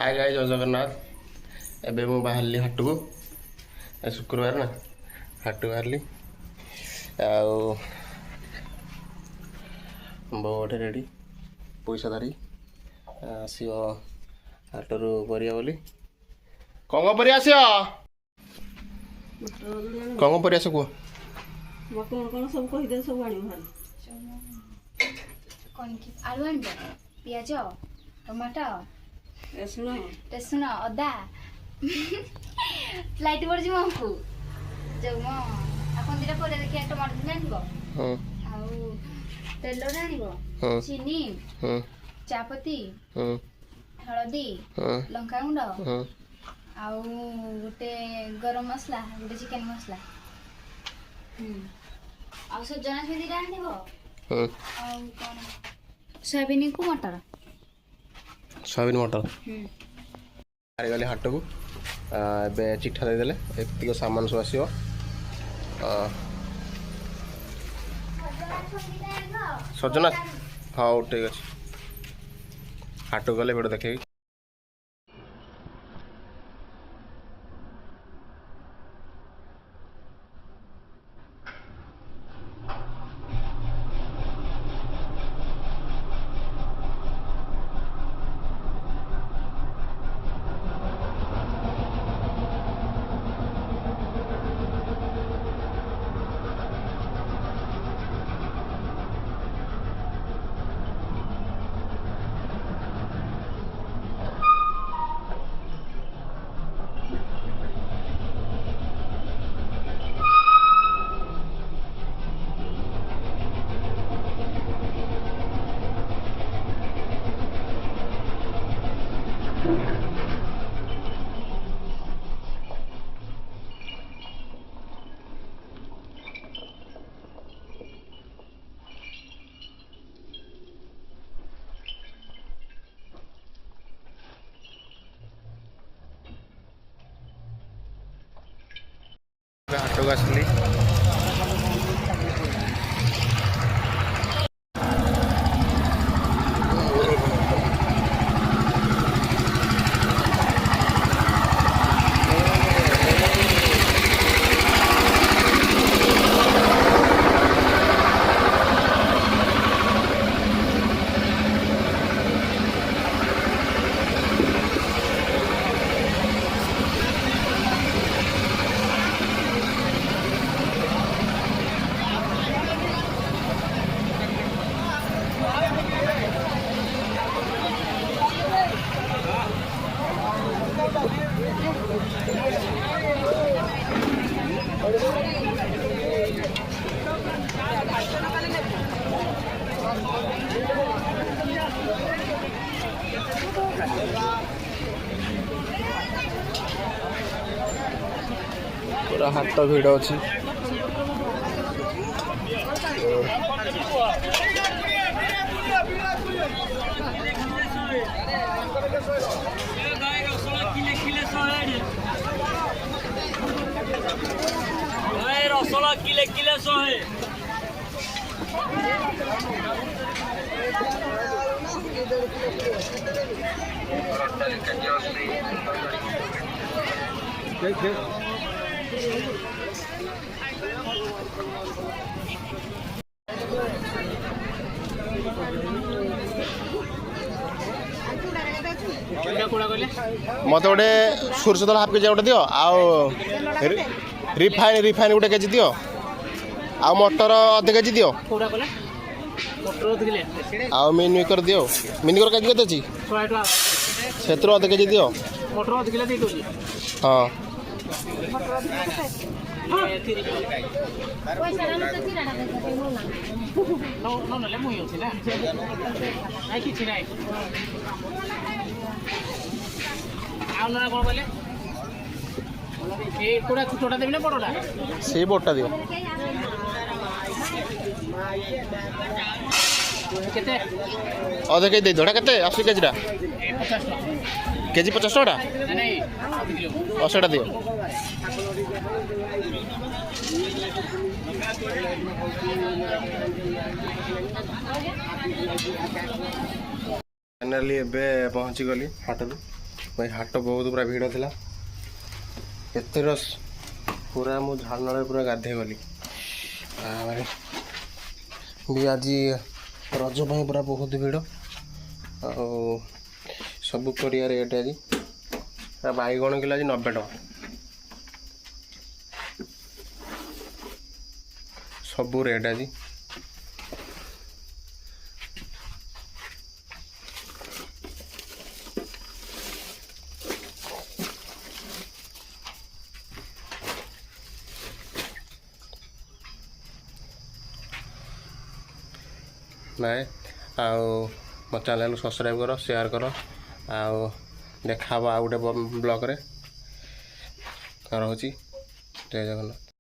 Hi guys जय जगन्नाथ। एबे मु बाहरली हाट को शुक्रवार ना हाट बाहरली बोटे रेडी पैसा धरी आसो हाटरू परिया बोली कौन परिया आस कौन परिया सब कह कौन सब कहीदे सब आनी आलू आन पिज टमाटो रसुण अदा फ्लाइट पड़ी मको जो आपन दीटा पर देखिए टमाटो दिन आन तेल आन चीनी चापती हलदी लंका गुंड आउ गोटे गरम मसला गोटे चिकेन मसला आउ सजना छुई दीटा आन सोयाबीन को मटर सोयाबीन मटर गली हाट को ए चिठा देदेले एतिक सामान सब आसो सजना हाँ ठीक अच्छे हाट गले भिड देखे हाट को आसली पूरा हाट भिड़ अच्छी रसला किले किले 100 मत गोटे सोरष तेल हाफ केजी गोटे दियो रिफाइन रिफाइन गोटे केजी दियो आ मटर अध केजी दियो आ मिनिकर दियो मिनिकर केजी केते अछि सेत्र अध केजी दियो हाँ छोटा देवी ना बड़ा से बोटा दियो अध केजी दे के 80 केजी केजी 50 टाका अशेटा दियो फाइनाली पहुँची गली हाट भाई हाट बहुत पूरा भिड़ थिला एते रस पूरा मु झालनाले पूरा गाधे गली भाई भी आज रज भाई पूरा बहुत भिड़ सब परिया रेट आज बैगण किलो आज 90 टका सब रेट आज नाय मो चैनल सब्सक्राइब करो शेयर करो आउ देखा आउ गोटे ब्लॉग रे रहुची जय जगन्नाथ।